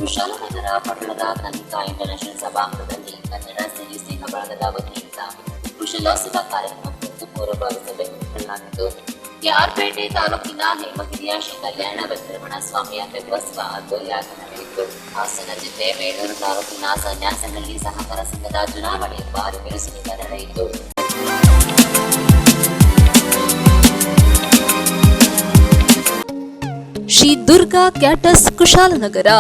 ಕುಶಾಲನಗರ ಪಟ್ಟಣದ ಕಲಿಕಾ ಇಂಟರ್ನ್ಯಾಷನಲ್ ಸಭಾಂಗಣದಲ್ಲಿ ಕನ್ನಡ ಸಿರಿ ಸ್ನೇಹ ಬಳಗದ ವತಿಯಿಂದ ಕುಶಲೋತ್ಸವ ಕಾರ್ಯಕ್ರಮ ಕುರಿತು ಪೂರ್ವಭಾವಿ ಸಭೆ ಹಮ್ಮಿಕೊಳ್ಳಲಾಗಿತ್ತು. ಕೆಆರ್ಪೇಟೆ ತಾಲೂಕಿನ ಹೇಮಗಿರಿಯ ಶ್ರೀ ಕಲ್ಯಾಣ ವೆಂಕಟರಮಣ ಸ್ವಾಮಿಯ ತೆಪ್ಪೋತ್ಸವ ಅದ್ದೂರಿಯಾಗಿ ನಡೆಯಿತು. ಹಾಸನ ಜಿಲ್ಲೆ ಬೇಲೂರು ತಾಲೂಕಿನ ಸನ್ಯಾಸಹಳ್ಳಿ ಸಹಕಾರ ಸಂಘದ ಚುನಾವಣೆ ಭಾರಿ ಬಿರುಸಿನಿಂದ ನಡೆಯಿತು. ಶ್ರೀ ದುರ್ಗಾ ಕ್ಯಾಟರ್ಸ್ ಕುಶಾಲನಗರ.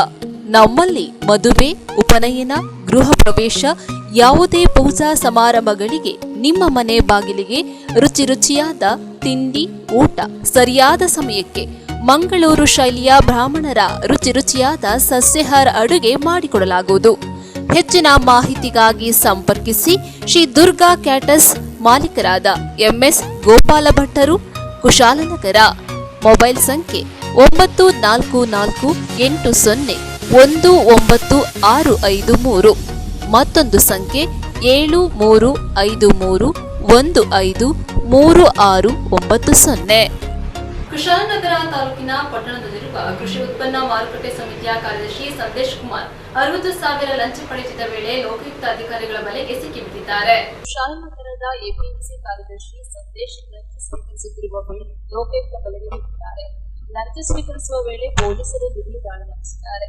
ನಮ್ಮಲ್ಲಿ ಮದುವೆ, ಉಪನಯನ, ಗೃಹ ಪ್ರವೇಶ, ಯಾವುದೇ ಪೂಜಾ ಸಮಾರಂಭಗಳಿಗೆ ನಿಮ್ಮ ಮನೆ ಬಾಗಿಲಿಗೆ ರುಚಿಯಾದ ತಿಂಡಿ, ಊಟ ಸರಿಯಾದ ಸಮಯಕ್ಕೆ ಮಂಗಳೂರು ಶೈಲಿಯ ಬ್ರಾಹ್ಮಣರ ರುಚಿಯಾದ ಸಸ್ಯಾಹಾರ ಅಡುಗೆ ಮಾಡಿಕೊಡಲಾಗುವುದು. ಹೆಚ್ಚಿನ ಮಾಹಿತಿಗಾಗಿ ಸಂಪರ್ಕಿಸಿ ಶ್ರೀ ದುರ್ಗಾ ಕ್ಯಾಟರ್ಸ್ ಮಾಲೀಕರಾದ MS ಗೋಪಾಲ ಭಟ್ಟರು, ಕುಶಾಲನಗರ. ಮೊಬೈಲ್ ಸಂಖ್ಯೆ 9448019653, ಮತ್ತೊಂದು ಸಂಖ್ಯೆ 7353153690. ಕುಶಾಲನಗರ ತಾಲೂಕಿನ ಪಟ್ಟಣದಲ್ಲಿರುವ ಕೃಷಿ ಉತ್ಪನ್ನ ಮಾರುಕಟ್ಟೆ ಸಮಿತಿಯ ಕಾರ್ಯದರ್ಶಿ ಸಂದೇಶ್ ಕುಮಾರ್ 60,000 ಲಂಚ ಪಡೆದಿದ್ದ ವೇಳೆ ಲೋಕಾಯುಕ್ತ ಅಧಿಕಾರಿಗಳ ಬಲೆಗೆ ಸಿಕ್ಕಿಬಿದ್ದಿದ್ದಾರೆ. ಕುಶಾಲನಗರದ APMC ಕಾರ್ಯದರ್ಶಿ ಸಂದೇಶ್ ಲಂಚ ಸ್ವೀಕರಿಸುತ್ತಿರುವ ವೇಳೆ ಲೋಕಾಯುಕ್ತ ಬಲೆಗೆ ಬಿದ್ದಿದ್ದಾರೆ. ಲಂಚ ಸ್ವೀಕರಿಸುವ ವೇಳೆ ಪೊಲೀಸರು ದಿಢೀರ್ ದಾಳಿ ನಡೆಸಿದ್ದಾರೆ.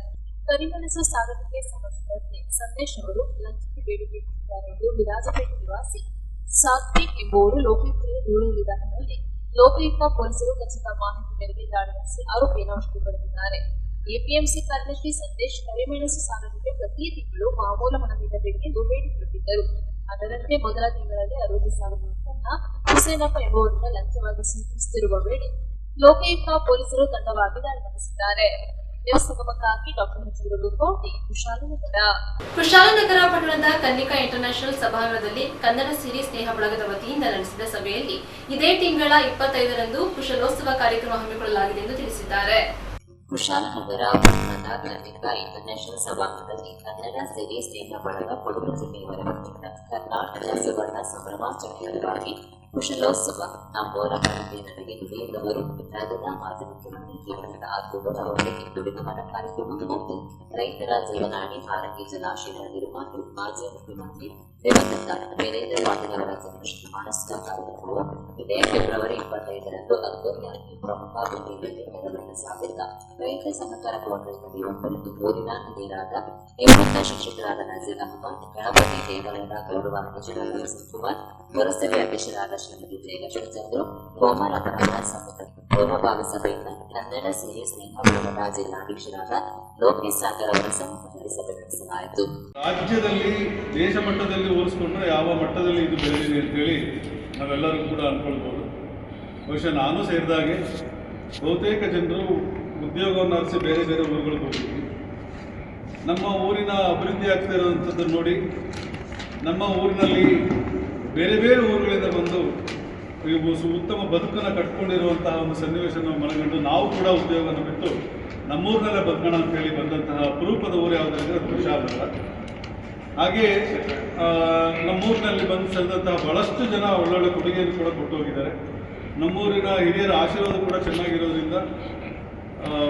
ಕರಿಮೆಣಸು ಸಾಗಾಣಿಕೆ ಸಂಬಂಧಿಸಿದಂತೆ ಸಂದೇಶ್ ಅವರು ಲಂಚಕ್ಕೆ ಬೇಡಿಕೆ ಇಟ್ಟಿದ್ದಾರೆ ಎಂದು ವಿರಾಜಪೇಟೆ ನಿವಾಸಿ ಸಾತ್ವಿಕ್ ಎಂಬುವರು ಲೋಕಾಯುಕ್ತರಿಗೆ ದೂರು ನೀಡಿದ ಹಿನ್ನೆಲೆಯಲ್ಲಿ ಲೋಕಾಯುಕ್ತ ಪೊಲೀಸರು ಖಚಿತ ಮಾಹಿತಿ ಮೇರೆಗೆ ದಾಳಿ ನಡೆಸಿ ಆರೋಪಿಯನ್ನು ವಶಕ್ಕೆ ಪಡೆದಿದ್ದಾರೆ. APMC ಕಾರ್ಯದರ್ಶಿ ಸಂದೇಶ್ ಕರಿಮೆಣಸು ಸಾಗಾಣಿಕೆ ಪ್ರತಿ ತಿಂಗಳು ಮಾಮೂಲು ಹಣ ನೀಡಬೇಕೆಂದು ಬೇಡಿಕೊಂಡಿದ್ದರು. ಅದರಂತೆ ಮೊದಲ ತಿಂಗಳಲ್ಲಿ 60,000 ಮೊತ್ತವನ್ನು ಹುಸೇನಪ್ಪ ಎಂಬುವರಿಂದ ಲಂಚವಾಗಿ ಸ್ವೀಕರಿಸುತ್ತಿರುವ ವೇಳೆ ಲೋಕಾಯುಕ್ತ ಪೊಲೀಸರು ತಂಡವಾಗಿ ದಾಳಿ ನಡೆಸಿದ್ದಾರೆ. ವ್ಯವಸ್ಥಾಪಕರಾಗಿ ಡಾಕ್ಟರ್ ಕುಶಾಲನಗರ ಪಟ್ಟಣದ ಕನ್ನಿಕಾ ಇಂಟರ್ನ್ಯಾಷನಲ್ ಸಭಾಂಗಣದಲ್ಲಿ ಕನ್ನಡ ಸಿರಿ ಸ್ನೇಹ ಬಳಗದ ವತಿಯಿಂದ ನಡೆಸಿದ ಸಭೆಯಲ್ಲಿ ಇದೇ ತಿಂಗಳ 25ರಂದು ಕುಶಲೋತ್ಸವ ಕಾರ್ಯಕ್ರಮ ಹಮ್ಮಿಕೊಳ್ಳಲಾಗಿದೆ ಎಂದು ತಿಳಿಸಿದ್ದಾರೆ. ಕುಶಾಲನಗರ ಪಟ್ಟಣದ ಕನ್ನಿಕಾ ಇಂಟರ್ನ್ಯಾಷನಲ್ ಸಭಾಂಗಣದಲ್ಲಿ ಕನ್ನಡ ಸಿರಿ ಸ್ನೇಹ ಬಳಗ ಕೊಡಗು ಜಿಲ್ಲೆಯವರ ವತಿಯಿಂದ ಕರ್ನಾಟಕ ಸುವರ್ಣ ಸಂಭ್ರಮಾಚರಣೆಯ ಅಂಗವಾಗಿ ಕುಶಲೋತ್ಸವ ನಮ್ಮೋರ ಮನೆಗೆ ನನಗೆ ನುಡಿಯದವರು ರಾಜ್ಯದ ಮಾಜಿ ಮುಖ್ಯಮಂತ್ರಿ ಜೀವನದ ಅದ್ಭುತ ಅವರಿಗೆ ದುಡಿದ ಮನ ಕಾರ್ಯಕ್ರಮ ಮತ್ತು ರೈತರ ಜೀವನಾಡಿ ಹಾರಂಗಿ ಜಲಾಶಯದಲ್ಲಿರುವ ಮಾಜಿ ಮುಖ್ಯಮಂತ್ರಿ ದಿವಂಗತ ವೀರೇಂದ್ರ ಪಾಟೀಲ್ ಅವರ ಜನ್ಮದಿನ ಮಾನಸಿಕ ಕಾರ್ಯಕ್ರಮವು ಇದೇ ಫೆಬ್ರವರಿ 25ರಂದು ಅದ್ದೂರಿಯಾಗಿ ಪ್ರಮುಖ ಗುಂಡಿಯಲ್ಲಿ ನೆರವೇರಿಸಲಾಗಿದ್ದ ರೈತ ಸಹಕಾರ ಭವನದಲ್ಲಿ 9 ಊರಿನ ಹಿರಿಯರಾದ ನಿವೃತ್ತ ಶಿಕ್ಷಕರಾದ ನಜೀರ್ ಅಹಮದ್, ಗಣಪತಿ ದೇವಾಲಯದ ಗೌರವಾಧ್ಯಕ್ಷರಾದ ಕುಮಾರ್, ಪುರಸಭೆ ಅಧ್ಯಕ್ಷರಾದ ಶ್ರೀಮತಿ ಜಯಲಕ್ಷ್ಮಿ ಚಂದ್ರು, ಕೋಮರಪಟ್ಟಣ ಸಮಿತಿ ಪೂರ್ವಭಾವಿ ಸಭೆಯಿಂದ ಕನ್ನಡ ಸಿರಿ ಸ್ನೇಹ ಬಳಗದ ಜಿಲ್ಲಾಧ್ಯಕ್ಷರಾದ ಲೋಕೇಶ್ ಸಾಗರ್ ಅವರ ಸಮ್ಮುಖದಲ್ಲಿ ಸಭೆ ನಡೆಸಲಾಯಿತು. ರಾಜ್ಯದಲ್ಲಿ ದೇಶ ಮಟ್ಟದಲ್ಲಿ ಹೋಲಿಸ್ಕೊಂಡ್ರೆ ಯಾವ ಮಟ್ಟದಲ್ಲಿ ಇದು ಬೆಳೆದಿದೆ ಅಂತೇಳಿ ನಾವೆಲ್ಲರೂ ಕೂಡ ಅಂದ್ಕೊಳ್ಬೋದು. ಬಹುಶಃ ನಾನು ಸೇರಿದಾಗೆ ಬಹುತೇಕ ಜನರು ಉದ್ಯೋಗವನ್ನು ಅರಸಿ ಬೇರೆ ಬೇರೆ ಊರುಗಳಿಗೆ ಹೋಗಿದ್ವಿ. ನಮ್ಮ ಊರಿನ ಅಭಿವೃದ್ಧಿ ಆಗ್ತಾ ಇರೋವಂಥದ್ದನ್ನು ನೋಡಿ ನಮ್ಮ ಊರಿನಲ್ಲಿ ಬೇರೆ ಬೇರೆ ಊರುಗಳಿಂದ ಬಂದು ಉತ್ತಮ ಬದುಕನ್ನು ಕಟ್ಕೊಂಡಿರುವಂತಹ ಒಂದು ಸನ್ನಿವೇಶ ನಾವು ಮನಗಂಡು ನಾವು ಕೂಡ ಉದ್ಯೋಗವನ್ನು ಬಿಟ್ಟು ನಮ್ಮೂರಿನಲ್ಲೇ ಬದುಕೋಣ ಅಂತೇಳಿ ಬಂದಂತಹ ಅಪರೂಪದ ಊರು ಯಾವುದಂದರೆ ಅದು ಕುಶಾಲನಗರ. ಹಾಗೆಯೇ ನಮ್ಮೂರಿನಲ್ಲಿ ಬಂದು ಸೇರಿದಂತಹ ಭಾಳಷ್ಟು ಜನ ಒಳ್ಳೊಳ್ಳೆ ಕೊಡುಗೆಯನ್ನು ಕೂಡ ಕೊಟ್ಟು ಹೋಗಿದ್ದಾರೆ. ನಮ್ಮೂರಿನ ಹಿರಿಯರ ಆಶೀರ್ವಾದ ಕೂಡ ಚೆನ್ನಾಗಿರೋದ್ರಿಂದ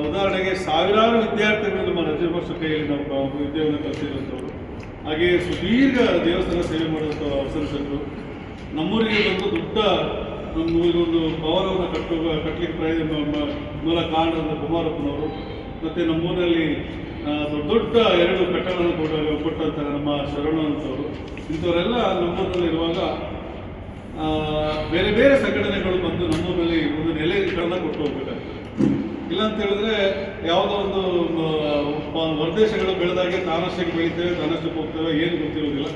ಉದಾಹರಣೆಗೆ ಸಾವಿರಾರು ವಿದ್ಯಾರ್ಥಿಗಳು ನಮ್ಮ ರಜೆ ಕೈಯಲ್ಲಿ ನಾವು ವಿದ್ಯೆಯನ್ನು ಕಲಿಸಿರುವಂಥವ್ರು, ಹಾಗೆಯೇ ಸುದೀರ್ಘ ದೇವಸ್ಥಾನ ಸೇವೆ ಮಾಡುವಂಥ ಅವಸರ ಸಿಕ್ಕರು. ನಮ್ಮೂರಿಗೆ ಬಂದು ದೊಡ್ಡ ಒಂದು ಭವನವನ್ನು ಕಟ್ಟಲಿಕ್ಕೆ ಮೂಲ ಕಾರಣದ ಕುಮಾರಪ್ಪನವರು, ಮತ್ತು ನಮ್ಮೂರಿನಲ್ಲಿ ದೊಡ್ಡ 2 ಕಟ್ಟಡಗಳನ್ನು ಕೊಟ್ಟಂತಹ ನಮ್ಮ ಶರಣವಂತವರು, ಇಂಥವರೆಲ್ಲ ನಮ್ಮೂರಿನಲ್ಲಿರುವಾಗ ಬೇರೆ ಬೇರೆ ಸಂಘಟನೆಗಳು ಬಂದು ನಮ್ಮೂರಿನಲ್ಲಿ ಒಂದು ನೆಲೆಗಳನ್ನು ಕೊಟ್ಟು ಹೋಗ್ಬೇಕಾಗ್ತದೆ. ಇಲ್ಲ ಅಂತ ಹೇಳಿದ್ರೆ ಯಾವುದೋ ಒಂದು ಹೊರದೇಶಗಳು ಬೆಳೆದಾಗೆ ತಾನಷ್ಟಕ್ಕೆ ಬೆಳೀತೇವೆ, ತಾನಷ್ಟಕ್ಕೆ ಹೋಗ್ತೇವೆ, ಏನು ಗೊತ್ತಿರೋದಿಲ್ಲ,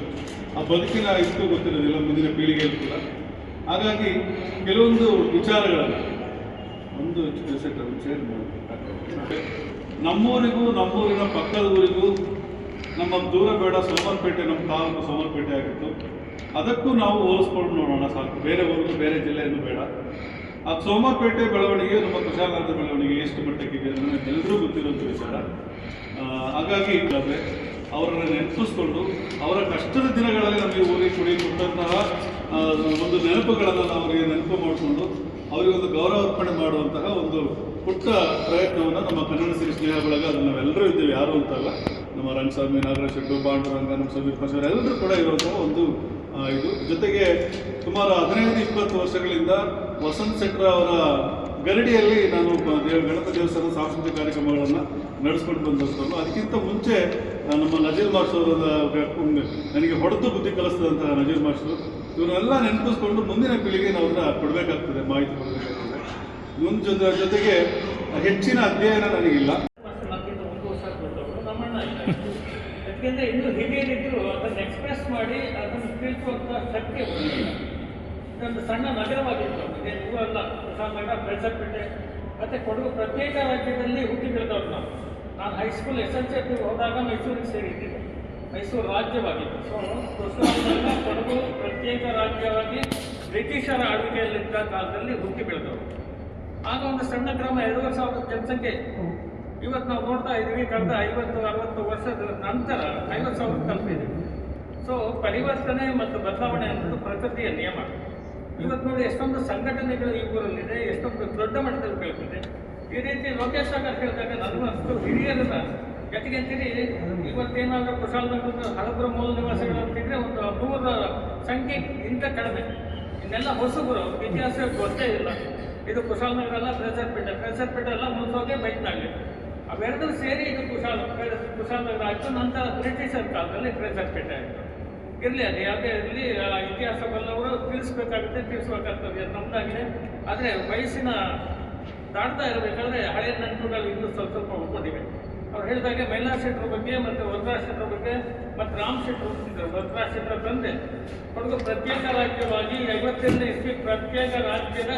ಆ ಬದುಕಿನ ಇಷ್ಟು ಗೊತ್ತಿರೋದಿಲ್ಲ ಮುಂದಿನ ಪೀಳಿಗೆಯಲ್ಲಿ ಕೂಡ. ಹಾಗಾಗಿ ಕೆಲವೊಂದು ವಿಚಾರಗಳನ್ನು ಒಂದು ನಮ್ಮೂರಿಗೂ ನಮ್ಮೂರಿನ ಪಕ್ಕದ ಊರಿಗೂ ನಮ್ಮ ದೂರ ಬೇಡ, ಸೋಮರಪೇಟೆ ನಮ್ಮ ತಾಲೂಕು ಸೋಮರಪೇಟೆ ಆಗಿತ್ತು, ಅದಕ್ಕೂ ನಾವು ಹೋಲಿಸ್ಕೊಂಡು ನೋಡೋಣ ಸಾಕು, ಬೇರೆ ಊರಿಗೂ ಬೇರೆ ಜಿಲ್ಲೆಯನ್ನು ಬೇಡ. ಆ ಸೋಮರಪೇಟೆ ಬೆಳವಣಿಗೆ ನಮ್ಮ ಕುಶಾಲನಗರದ ಬೆಳವಣಿಗೆ ಎಷ್ಟು ಮಟ್ಟಕ್ಕಿದೆ ಅನ್ನೋದು ಎಲ್ಲರೂ ಗೊತ್ತಿರುವಂಥ ವಿಚಾರ. ಹಾಗಾಗಿ ಅವರನ್ನು ನೆನಪಿಸ್ಕೊಂಡು ಅವರ ಕಷ್ಟದ ದಿನಗಳಲ್ಲಿ ನಮಗೆ ಊರಿಗೆ ಕೊಟ್ಟಂತಹ ಒಂದು ನೆನಪುಗಳನ್ನು ನಾವು ಅವರಿಗೆ ನೆನಪು ಮಾಡಿಕೊಂಡು ಅವರಿಗೊಂದು ಗೌರವ ಅರ್ಪಣೆ ಮಾಡುವಂತಹ ಒಂದು ಪುಟ್ಟ ಪ್ರಯತ್ನವನ್ನು ನಮ್ಮ ಕನ್ನಡ ಸಿರಿ ಸ್ನೇಹ ಬಳಗ ಅದನ್ನು ನಾವೆಲ್ಲರೂ ಇದ್ದೇವೆ, ಯಾರು ಅಂತಲ್ಲ, ನಮ್ಮ ರಂಗಸ್ವಾಮಿ, ನಾಗರಾಜ್ ಶೆಟ್ಟು, ಪಾಂಡುರಂಗ, ನಮ್ಮ ಸಮೀರ್ ಪಾಷಾರ್ ಎಲ್ಲರೂ ಕೂಡ ಇರುವಂತಹ ಒಂದು ಇದು. ಜೊತೆಗೆ ಸುಮಾರು 15-20 ವರ್ಷಗಳಿಂದ ವಸಂತ್ ಶೆಟ್ಟರ್ ಅವರ ಗರಡಿಯಲ್ಲಿ ನಾನು ಗಣಪತಿ ದೇವಸ್ಥಾನ ಸಾಂಸ್ಕೃತಿಕ ಕಾರ್ಯಕ್ರಮಗಳನ್ನು ನಡೆಸ್ಕೊಂಡು ಬಂದಂಥವ್ರು. ಅದಕ್ಕಿಂತ ಮುಂಚೆ ನಮ್ಮ ನಜೀರ್ ಮಾಸ್ಟರ್ ನನಗೆ ಹೊಡೆದು ಬುದ್ಧಿ ಕಲಿಸಿದಂತಹ ನಜೀರ್ ಮಾಸ್ಟರು, ಇವನ್ನೆಲ್ಲ ನೆನಪಿಸ್ಕೊಂಡು ಮುಂದಿನ ಪೀಳಿಗೆ ನಾವು ಅದನ್ನು ಕೊಡಬೇಕಾಗ್ತದೆ, ಮಾಹಿತಿ ಕೊಡಬೇಕಾಗ್ತದೆ. ಜೊತೆಗೆ ಹೆಚ್ಚಿನ ಅಧ್ಯಯನ ನನಗಿಲ್ಲ. ಯಾಕೆಂದರೆ ಇನ್ನೂ ಹಿರಿಯರಿದ್ದರೂ ಅದನ್ನು ಎಕ್ಸ್ಪ್ರೆಸ್ ಮಾಡಿ ಅದನ್ನು ತಿಳಿಸುವಂಥ ಶಕ್ತಿ ಇದೊಂದು ಸಣ್ಣ ನಗರವಾಗಿತ್ತು. ಇವು ಅಲ್ಲ, ಹೊಸ ನಗರ, ಬೆಳ್ಸಪೇಟೆ ಮತ್ತು ಕೊಡಗು ಪ್ರತ್ಯೇಕ ರಾಜ್ಯದಲ್ಲಿ ಹುಟ್ಟಿ ಬೆಳೆದವ್ರು ನಾವು. ನಾನು ಹೈಸ್ಕೂಲ್ SLC ಹೋದಾಗ ಮೈಸೂರಿಗೆ ಸೇರಿದ್ದೀನಿ, ಮೈಸೂರು ರಾಜ್ಯವಾಗಿತ್ತು. ಸೊ ಹೊಸದಾಗ ಕೊಡಗು ಪ್ರತ್ಯೇಕ ರಾಜ್ಯವಾಗಿ ಬ್ರಿಟಿಷರ ಆಳ್ವಿಕೆಯಲ್ಲಿದ್ದ ಕಾಲದಲ್ಲಿ ಹುಟ್ಟಿ ಬೆಳೆದವರು. ಆಗ ಒಂದು ಸಣ್ಣ ಗ್ರಾಮ 2,000 ಜನಸಂಖ್ಯೆ. ಇವತ್ತು ನಾವು ನೋಡ್ತಾ ಇದ್ದೀವಿ, ಕಳೆದ 50-60 ವರ್ಷದ ನಂತರ 50,000 ತಲುಪಿದೆ. ಸೊ ಪರಿವರ್ತನೆ ಮತ್ತು ಬದಲಾವಣೆ ಅನ್ನೋದು ಪ್ರಕೃತಿಯ ನಿಯಮ. ಇವತ್ತು ನೋಡಿ ಎಷ್ಟೊಂದು ಸಂಘಟನೆಗಳು ಈ ಊರಲ್ಲಿದೆ, ಎಷ್ಟೊಂದು ದೊಡ್ಡ ಮಟ್ಟದಲ್ಲಿ ಬೆಳೆದಿದೆ. ಈ ರೀತಿ ಲೋಕೇಶ್ ಸಾಗರ್ ಹೇಳಿದಾಗ ನನಗೂ ಅಷ್ಟು ಹಿರಿಯರನ್ನ ಜೊತೆಗೆ ಅಂತೀರಿ. ಇವತ್ತೇನಾದರೂ ಕುಶಾಲನಗರದ ಹಳಬರ ಮೂಲ ನಿವಾಸಿಗಳು ಅಂತಿದ್ರೆ ಒಂದು 100 ಸಂಖ್ಯೆ ಇಂಥ ಕಡಿಮೆ. ಇನ್ನೆಲ್ಲ ಹೊಸಬರು, ಇತಿಹಾಸ ಗೊತ್ತೇ ಇಲ್ಲ. ಇದು ಕುಶಾಲನಗರ ಅಲ್ಲ, ಫ್ರೇಸರ್ಪೇಟೆ ಎಲ್ಲ ಮುನ್ಸೋಗೆ ಬೈಕ್ನಾಗಲಿ. ಅವೆರಡೂ ಸೇರಿ ಇದು ಕುಶಾಲನಗರ ಆಯಿತು. ನಂತರ ಬ್ರಿಟಿಷರ ಕಾಲದಲ್ಲಿ ಫ್ರೇಸರ್ಪೇಟೆ ಆಯಿತು. ಇರಲಿ, ಅದು ಯಾವುದೇ ಇರಲಿ, ಇತಿಹಾಸ ಬಲ್ಲವರು ತಿಳಿಸ್ಬೇಕಾಗುತ್ತೆ, ತಿಳಿಸ್ಬೇಕಾಗ್ತದೆ, ನಮ್ಮದಾಗಿದೆ. ಆದರೆ ವಯಸ್ಸಿನ ದಾಟ್ತಾ ಇರಬೇಕಾದ್ರೆ ಹಳೆಯ ನೆನಪುಗಳು ಇನ್ನೂ ಸ್ವಲ್ಪ ಉಳ್ಕೊಂಡಿವೆ. ಅವ್ರು ಹೇಳಿದಾಗೆ ಮೈಲಾರ್ ಶೆಟ್ಟರ ಬಗ್ಗೆ ಮತ್ತು ವರದರಾಜ್ ಶೆಟ್ಟರ ಬಗ್ಗೆ ಮತ್ತು ರಾಮ್ ಶೆಟ್ಟರು ಇದ್ದರು. ವರದರಾಜ್ ಶೆಟ್ಟರ ತಂದೆ ಕೊಡಗು ಪ್ರತ್ಯೇಕ ರಾಜ್ಯವಾಗಿ 52ನೇ ಇಸ್ವಿ ಪ್ರತ್ಯೇಕ ರಾಜ್ಯದ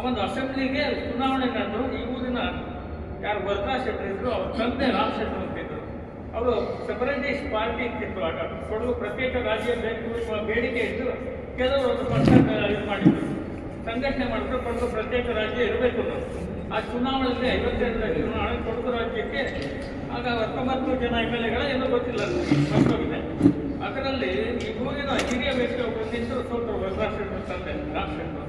ಒಂದು ಅಸೆಂಬ್ಲಿಗೆ ಚುನಾವಣೆ ನಡೆದು ಈ ಊರಿನ ಯಾರು ವರದರಾಜ್ ಶೆಟ್ಟರ್ ಇದ್ದರು, ಅವ್ರ ತಂದೆ ರಾಮ್ ಶೆಟ್ಟರ್ ಅಂತಿದ್ದರು. ಅವರು ಸೆಪರೇಟಿಸ್ಟ್ ಪಾರ್ಟಿ ಇತ್ತಿತ್ತು. ಆಗ ಕೊಡಗು ಪ್ರತ್ಯೇಕ ರಾಜ್ಯ ಬೇಕು ಬೇಡಿಕೆ ಇದ್ದು ಕೆಲವರು ಒಂದು ಪಕ್ಷ ಇದು ಮಾಡಿದ್ರು, ಸಂಘಟನೆ ಮಾಡಿದ್ರು, ಕೊಡಗು ಪ್ರತ್ಯೇಕ ರಾಜ್ಯ ಇರಬೇಕು ಅನ್ನೋದು. ಆ ಚುನಾವಣೆಯಲ್ಲಿ 52ರ ಚುನಾವಣೆ ಕೊಡಗು ರಾಜ್ಯಕ್ಕೆ ಆಗ 19 ಜನ MLAಗಳ ಏನೋ ಗೊತ್ತಿಲ್ಲ ಮತ್ತೋಗಿದೆ. ಅದರಲ್ಲಿ ಈ ಊರಿನ ಹಿರಿಯ ವ್ಯಕ್ತಿ ಒಬ್ಬರು ನಿಂತರು, ಸೋತರು, ವರದರಾಜ್ ಶೆಟ್ಟರ್ ತಂದೆ ರಾಮ್ ಶೆಟ್ಟರ್.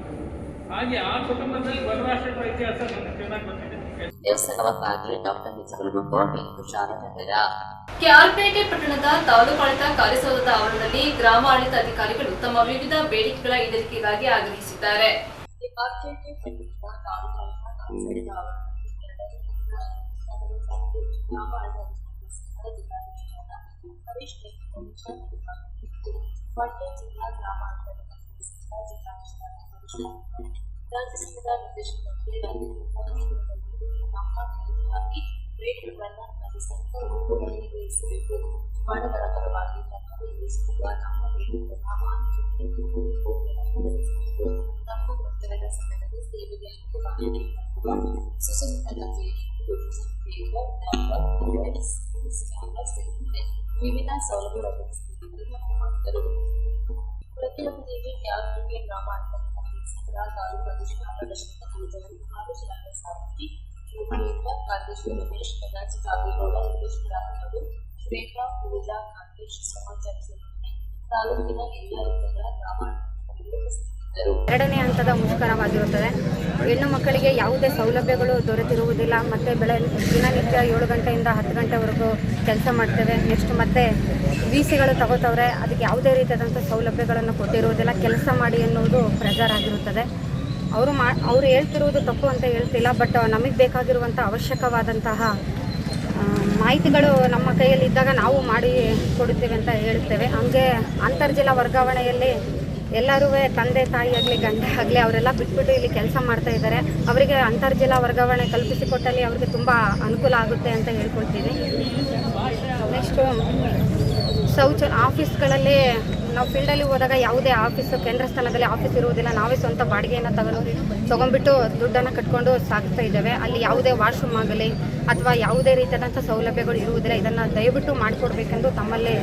ಹಾಗೆ ಆ ಕುಟುಂಬದಲ್ಲಿ ವರದರಾಜ್ ಶೆಟ್ಟರ ಇತಿಹಾಸ ನನಗೆ ಚೆನ್ನಾಗಿ ಗೊತ್ತಿದೆ. ದೇವಸ್ಥಾನಕ್ಕಾಗಿ ಡಾಕ್ಟರ್ ನಿಜಗುರು ಗೋಪಿ, ಕುಶಾಲನಗರ. ಕೆಆರ್ಪೇಟೆ ಪಟ್ಟಣದ ತಾಲೂಕಾಡಳಿತ ಕಾರ್ಯಸೌಧದ ಆವರಣದಲ್ಲಿ ಗ್ರಾಮ ಆಡಳಿತ ಅಧಿಕಾರಿಗಳು ತಮ್ಮ ವಿವಿಧ ಬೇಡಿಕೆಗಳ ಈಡೇರಿಕೆಗಾಗಿ ಆಗ್ರಹಿಸಿದ್ದಾರೆ. ರಾಜ್ಯ ಸಂಘದ ನಿರ್ದೇಶಕರಿಗೆ ಬೇಡಿಕೆಗಳನ್ನು ಪರಿಹರಿಸಬೇಕು. ಬಡವರ ಪರವಾಗಿ ನಿರ್ವಹಿಸುವ ನಮ್ಮ ನಮ್ಮ ಒತ್ತಡದ ಸಮಯದಲ್ಲಿ ಸೇವೆಗೆ ಅನುಕೂಲವಾಗಲಿ ಸುಸಂಸ್ಕೃತ ವಿವಿಧ ಸೌಲಭ್ಯ ಒದಗಿಸಿದರು. ಪ್ರತಿಯೊಂದು ದೇವಿ ಯಾರಿಗೆ ಗ್ರಾಮ ತಾಲೂಕು ಅಧ್ಯಕ್ಷರಾದ ಶ್ರೀ ಸಾರಥಿ, ಕಾರ್ಯದರ್ಶಿ ರಮೇಶ್, ಜಿಲ್ಲಾಧಿಕಾರಿಗೌಡ, ನಿರ್ದೇಶಕರಾದ ಶ್ವೇತಾ, ಪೂಜಾ, ಕಾಂತೇಶ್, ಸಮಾಚಾರ ಸೇರಿದಂತೆ ತಾಲೂಕಿನ ಎಲ್ಲ ವರ್ಗದ ಗ್ರಾಮಾಡಳಿತಗಳು ಉಪಸ್ಥಿತರಿದ್ದರು. ಎರಡನೇ ಹಂತದ ಮುಷ್ಕರವಾಗಿರುತ್ತದೆ. ಹೆಣ್ಣು ಮಕ್ಕಳಿಗೆ ಯಾವುದೇ ಸೌಲಭ್ಯಗಳು ದೊರೆತಿರುವುದಿಲ್ಲ. ಮತ್ತು ದಿನನಿತ್ಯ 7 ಗಂಟೆಯಿಂದ 10 ಗಂಟೆವರೆಗೂ ಕೆಲಸ ಮಾಡ್ತೇವೆ. ನೆಕ್ಸ್ಟ್ ಮತ್ತೆ VCಗಳು ತಗೋತವ್ರೆ, ಅದಕ್ಕೆ ಯಾವುದೇ ರೀತಿಯಾದಂಥ ಸೌಲಭ್ಯಗಳನ್ನು ಕೊಟ್ಟಿರುವುದಿಲ್ಲ. ಕೆಲಸ ಮಾಡಿ ಎನ್ನುವುದು ಪ್ರೆಜರ್ ಆಗಿರುತ್ತದೆ. ಅವರು ಹೇಳ್ತಿರುವುದು ತಪ್ಪು ಅಂತ ಹೇಳ್ತಿಲ್ಲ, ಬಟ್ ನಮಗೆ ಬೇಕಾಗಿರುವಂಥ ಅವಶ್ಯಕವಾದಂತಹ ಮಾಹಿತಿಗಳು ನಮ್ಮ ಕೈಯಲ್ಲಿ ಇದ್ದಾಗ ನಾವು ಮಾಡಿ ಕೊಡುತ್ತೇವೆ ಅಂತ ಹೇಳ್ತೇವೆ. ಹಂಗೆ ಅಂತರ್ಜಿಲ್ಲಾ ವರ್ಗಾವಣೆಯಲ್ಲಿ ಎಲ್ಲರೂ ತಂದೆ ತಾಯಿ ಆಗಲಿ ಗಂಡ ಆಗಲಿ ಅವರೆಲ್ಲ ಬಿಟ್ಬಿಟ್ಟು ಇಲ್ಲಿ ಕೆಲಸ ಮಾಡ್ತಾ ಇದ್ದಾರೆ. ಅವರಿಗೆ ಅಂತರ್ಜಿಲ್ಲಾ ವರ್ಗಾವಣೆ ಕಲ್ಪಿಸಿಕೊಟ್ಟಲ್ಲಿ ಅವರಿಗೆ ತುಂಬ ಅನುಕೂಲ ಆಗುತ್ತೆ ಅಂತ ಹೇಳ್ಕೊಳ್ತೀನಿ. ನೆಕ್ಸ್ಟು ಆಫೀಸ್ಗಳಲ್ಲಿ ನಾವು ಫೀಲ್ಡಲ್ಲಿ ಹೋದಾಗ ಯಾವುದೇ ಆಫೀಸು ಕೇಂದ್ರ ಸ್ಥಾನದಲ್ಲಿ ಆಫೀಸ್ ಇರುವುದಿಲ್ಲ. ನಾವೇ ಸ್ವಂತ ಬಾಡಿಗೆಯನ್ನು ತೊಗೊಂಡ್ಬಿಟ್ಟು ದುಡ್ಡನ್ನು ಕಟ್ಕೊಂಡು ಸಾಗ್ತಾ ಇದ್ದೇವೆ. ಅಲ್ಲಿ ಯಾವುದೇ ವಾಶ್ರೂಮ್ ಆಗಲಿ ಅಥವಾ ಯಾವುದೇ ರೀತಿಯಾದಂಥ ಸೌಲಭ್ಯಗಳು ಇರುವುದಿಲ್ಲ. ಇದನ್ನು ದಯವಿಟ್ಟು ಮಾಡಿಕೊಡ್ಬೇಕೆಂದು ತಮ್ಮಲ್ಲಿ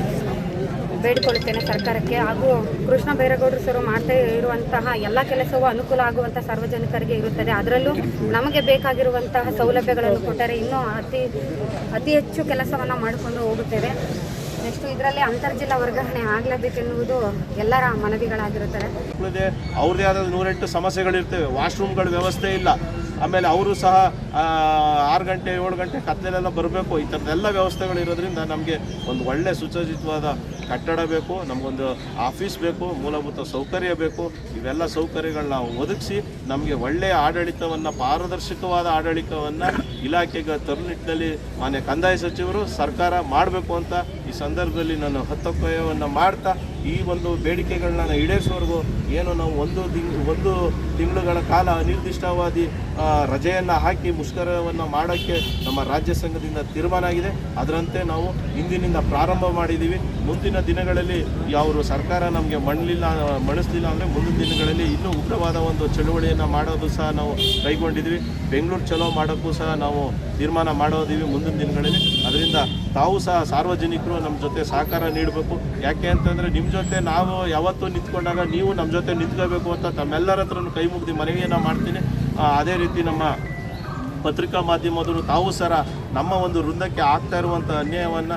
ಬೇಡಿಕೊಳ್ಳುತ್ತೇನೆ ಸರ್ಕಾರಕ್ಕೆ. ಹಾಗೂ ಕೃಷ್ಣ ಬೈರೇಗೌಡರು ಸರ್ ಮಾಡ್ತಾ ಇರುವಂತಹ ಎಲ್ಲ ಕೆಲಸವೂ ಅನುಕೂಲ ಆಗುವಂಥ ಸಾರ್ವಜನಿಕರಿಗೆ ಇರುತ್ತದೆ. ಅದರಲ್ಲೂ ನಮಗೆ ಬೇಕಾಗಿರುವಂತಹ ಸೌಲಭ್ಯಗಳನ್ನು ಕೊಟ್ಟರೆ ಇನ್ನೂ ಅತಿ ಹೆಚ್ಚು ಕೆಲಸವನ್ನು ಮಾಡಿಕೊಂಡು ಹೋಗುತ್ತೇವೆ. ನೆಕ್ಸ್ಟ್ ಇದರಲ್ಲಿ ಅಂತರ್ಜಿಲ್ಲಾ ವರ್ಗಾವಣೆ ಆಗಲೇಬೇಕೆನ್ನುವುದು ಎಲ್ಲರ ಮನವಿಗಳಾಗಿರುತ್ತದೆ. ಅವ್ರದ್ದೇ ಆದ 108 ಸಮಸ್ಯೆಗಳಿರ್ತವೆ. ವಾಶ್ರೂಮ್ಗಳ ವ್ಯವಸ್ಥೆ ಇಲ್ಲ. ಆಮೇಲೆ ಅವರು ಸಹ 6 ಗಂಟೆ 7 ಗಂಟೆ ಕತ್ತಲೆಲ್ಲ ಬರಬೇಕು. ಈ ಥರದ್ದೆಲ್ಲ ವ್ಯವಸ್ಥೆಗಳು ಇರೋದ್ರಿಂದ ನಮಗೆ ಒಂದು ಒಳ್ಳೆ ಸುಸಜ್ಜಿತವಾದ ಕಟ್ಟಡ ಬೇಕು, ನಮಗೊಂದು ಆಫೀಸ್ ಬೇಕು, ಮೂಲಭೂತ ಸೌಕರ್ಯ ಬೇಕು. ಇವೆಲ್ಲ ಸೌಕರ್ಯಗಳನ್ನ ಒದಗಿಸಿ ನಮಗೆ ಒಳ್ಳೆಯ ಆಡಳಿತವನ್ನು, ಪಾರದರ್ಶಕವಾದ ಆಡಳಿತವನ್ನು ಇಲಾಖೆಗೆ ತರುವ ನಿಟ್ಟಿನಲ್ಲಿ ಮಾನ್ಯ ಕಂದಾಯ ಸಚಿವರು ಸರ್ಕಾರ ಮಾಡಬೇಕು ಅಂತ ಈ ಸಂದರ್ಭದಲ್ಲಿ ನಾನು ಹತ್ತೊಪ್ಪಯವನ್ನು ಮಾಡ್ತಾ ಈ ಒಂದು ಬೇಡಿಕೆಗಳನ್ನ ಈಡೇರಿಸುವವರೆಗೂ ಏನು ನಾವು ಒಂದು ತಿಂಗಳುಗಳ ಕಾಲ ಅನಿರ್ದಿಷ್ಟಾವಧಿ ರಜೆಯನ್ನು ಹಾಕಿ ಮುಷ್ಕರವನ್ನು ಮಾಡೋಕ್ಕೆ ನಮ್ಮ ರಾಜ್ಯ ಸಂಘದಿಂದ ತೀರ್ಮಾನ ಆಗಿದೆ. ಅದರಂತೆ ನಾವು ಇಂದಿನಿಂದ ಪ್ರಾರಂಭ ಮಾಡಿದ್ದೀವಿ. ಮುಂದಿನ ದಿನಗಳಲ್ಲಿ ಯಾವ ಸರ್ಕಾರ ನಮಗೆ ಮಣಿಸಲಿಲ್ಲ ಅಂದರೆ ಮುಂದಿನ ದಿನಗಳಲ್ಲಿ ಇನ್ನೂ ಉಗ್ರವಾದ ಒಂದು ಚಳುವಳಿಯನ್ನು ಮಾಡೋದು ಸಹ ನಾವು ಕೈಗೊಂಡಿದ್ದೀವಿ. ಬೆಂಗಳೂರು ಚಲೋ ಮಾಡೋಕ್ಕೂ ಸಹ ನಾವು ತೀರ್ಮಾನ ಮಾಡೋದೀವಿ ಮುಂದಿನ ದಿನಗಳಲ್ಲಿ. ಅದರಿಂದ ತಾವು ಸಹ ಸಾರ್ವಜನಿಕರು ನಮ್ಮ ಜೊತೆ ಸಹಕಾರ ನೀಡಬೇಕು. ಯಾಕೆ ಅಂತಂದರೆ ನಿಮ್ಮ ಜೊತೆ ನಾವು ಯಾವತ್ತೂ ನಿಂತ್ಕೊಂಡಾಗ ನೀವು ನಮ್ಮ ಜೊತೆ ನಿಂತ್ಕೋಬೇಕು ಅಂತ ತಮ್ಮೆಲ್ಲರ ಹತ್ರನೂ ಕೈ ಮುಗಿದು ಮನವಿಯನ್ನು ಮಾಡ್ತೀನಿ. ಅದೇ ರೀತಿ ನಮ್ಮ ಪತ್ರಿಕಾ ಮಾಧ್ಯಮದವರು ತಾವು ಸಹ ನಮ್ಮ ಒಂದು ವೃಂದಕ್ಕೆ ಆಗ್ತಾ ಇರುವಂಥ ಅನ್ಯಾಯವನ್ನು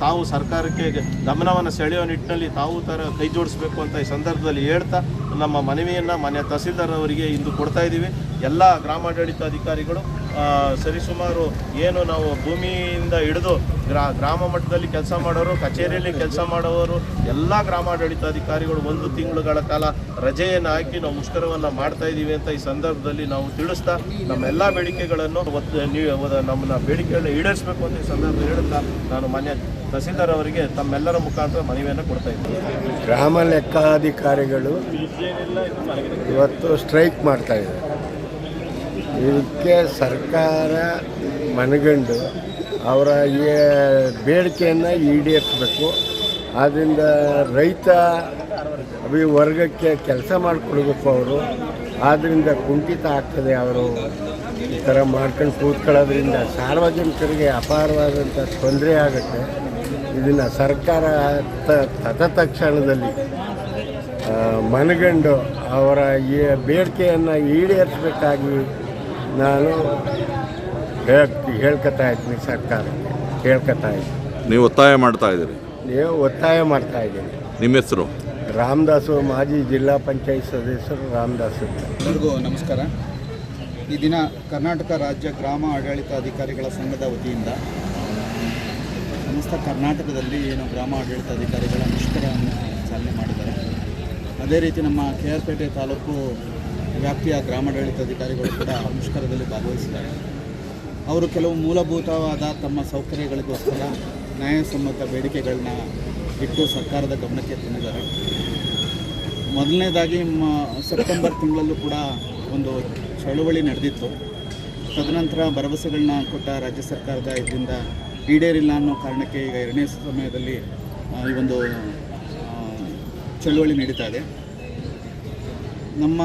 ತಾವು ಸರ್ಕಾರಕ್ಕೆ ಗಮನವನ್ನು ಸೆಳೆಯೋ ನಿಟ್ಟಿನಲ್ಲಿ ತಾವು ಕೈ ಜೋಡಿಸಬೇಕು ಅಂತ ಈ ಸಂದರ್ಭದಲ್ಲಿ ಹೇಳ್ತಾ ನಮ್ಮ ಮನವಿಯನ್ನು ಮಾನ್ಯ ತಹಸೀಲ್ದಾರ್ ಅವರಿಗೆ ಇಂದು ಕೊಡ್ತಾ ಇದ್ದೀವಿ. ಎಲ್ಲ ಗ್ರಾಮಾಡಳಿತ ಅಧಿಕಾರಿಗಳು ಸರಿಸುಮಾರು ಏನು ನಾವು ಭೂಮಿಯಿಂದ ಹಿಡಿದು ಗ್ರಾಮ ಮಟ್ಟದಲ್ಲಿ ಕೆಲಸ ಮಾಡೋರು, ಕಚೇರಿಯಲ್ಲಿ ಕೆಲಸ ಮಾಡೋರು, ಎಲ್ಲ ಗ್ರಾಮಾಡಳಿತ ಅಧಿಕಾರಿಗಳು 1 ತಿಂಗಳುಗಳ ಕಾಲ ರಜೆಯನ್ನು ಹಾಕಿ ನಾವು ಮುಷ್ಕರವನ್ನು ಮಾಡ್ತಾ ಇದ್ದೀವಿ ಅಂತ ಈ ಸಂದರ್ಭದಲ್ಲಿ ನಾವು ತಿಳಿಸ್ತಾ ನಮ್ಮೆಲ್ಲ ಬೇಡಿಕೆಗಳನ್ನು ನಮ್ಮನ್ನ ಬೇಡಿಕೆಗಳನ್ನ ಈಡೇರಿಸಬೇಕು ಅಂತ ಈ ಸಂದರ್ಭದಲ್ಲಿ ಹೇಳುತ್ತಾ ನಾನು ಮಾನ್ಯ ತಹಸೀಲ್ದಾರ್ ಅವರಿಗೆ ತಮ್ಮೆಲ್ಲರ ಮುಖಾಂತರ ಮನವಿಯನ್ನು ಕೊಡ್ತಾ ಇದ್ದೀನಿ. ಗ್ರಾಮ ಲೆಕ್ಕಾಧಿಕಾರಿಗಳು ಇವತ್ತು ಸ್ಟ್ರೈಕ್ ಮಾಡ್ತಾ ಇದ್ದಾರೆ. ಇದಕ್ಕೆ ಸರ್ಕಾರ ಮನಗಂಡು ಅವರ ಬೇಡಿಕೆಯನ್ನು ಈಡೇರಿಸಬೇಕು. ಆದ್ದರಿಂದ ರೈತ ವರ್ಗಕ್ಕೆ ಕೆಲಸ ಮಾಡಿಕೊಡ್ಬೇಕು ಅವರು. ಆದ್ದರಿಂದ ಕುಂಠಿತ ಆಗ್ತದೆ. ಅವರು ಈ ಥರ ಮಾಡ್ಕೊಂಡು ಕೂತ್ಕೊಳ್ಳೋದ್ರಿಂದ ಸಾರ್ವಜನಿಕರಿಗೆ ಅಪಾರವಾದಂಥ ತೊಂದರೆ ಆಗುತ್ತೆ. ಇದನ್ನು ಸರ್ಕಾರ ತತ್ಕ್ಷಣದಲ್ಲಿ ಮನಗಂಡು ಅವರ ಬೇಡಿಕೆಯನ್ನು ಈಡೇರಿಸಬೇಕಾಗಿ ನಾನು ಹೇಳ್ಕೊತಾ ಇದ್ದೀನಿ. ಸರ್ಕಾರಕ್ಕೆ ಹೇಳ್ಕೊತಾ ಇದ್ದೀನಿ. ನೀವು ಒತ್ತಾಯ ಮಾಡ್ತಾ ಇದ್ದೀರಿ? ಒತ್ತಾಯ ಮಾಡ್ತಾ ಇದ್ದೀನಿ. ನಿಮ್ಮ ಹೆಸರು? ರಾಮದಾಸು, ಮಾಜಿ ಜಿಲ್ಲಾ ಪಂಚಾಯತ್ ಸದಸ್ಯರು ರಾಮದಾಸು. ಎಲ್ಲರಿಗೂ ನಮಸ್ಕಾರ. ಈ ದಿನ ಕರ್ನಾಟಕ ರಾಜ್ಯ ಗ್ರಾಮ ಆಡಳಿತಾಧಿಕಾರಿಗಳ ಸಂಘದ ವತಿಯಿಂದ ಸಮಸ್ತ ಕರ್ನಾಟಕದಲ್ಲಿ ಏನು ಗ್ರಾಮ ಆಡಳಿತಾಧಿಕಾರಿಗಳ ಮುಷ್ಕರವನ್ನು ಚಾಲನೆ ಮಾಡಿದ್ದಾರೆ. ಅದೇ ರೀತಿ ನಮ್ಮ KR ತಾಲೂಕು ವ್ಯಾಪ್ತಿಯ ಗ್ರಾಮಾಡಳಿತಾಧಿಕಾರಿಗಳು ಕೂಡ ಮುಷ್ಕರದಲ್ಲಿ ಭಾಗವಹಿಸಿದ್ದಾರೆ. ಅವರು ಕೆಲವು ಮೂಲಭೂತವಾದ ತಮ್ಮ ಸೌಕರ್ಯಗಳಿಗೋಸ್ಕರ ನ್ಯಾಯಸಮ್ಮತ ಬೇಡಿಕೆಗಳನ್ನ ಇಟ್ಟು ಸರ್ಕಾರದ ಗಮನಕ್ಕೆ ತಂದಿದ್ದಾರೆ. ಮೊದಲನೇದಾಗಿ ಸೆಪ್ಟೆಂಬರ್ ತಿಂಗಳಲ್ಲೂ ಕೂಡ ಒಂದು ಚಳುವಳಿ ನಡೆದಿತ್ತು. ತದನಂತರ ಭರವಸೆಗಳನ್ನ ಕೊಟ್ಟ ರಾಜ್ಯ ಸರ್ಕಾರದ ಇದರಿಂದ ಈಡೇರಿಲ್ಲ ಅನ್ನೋ ಕಾರಣಕ್ಕೆ ಈಗ 2ನೇ ಸಮಯದಲ್ಲಿ ಈ ಒಂದು ಚಳುವಳಿ ನಡೀತಾ ಇದೆ. ನಮ್ಮ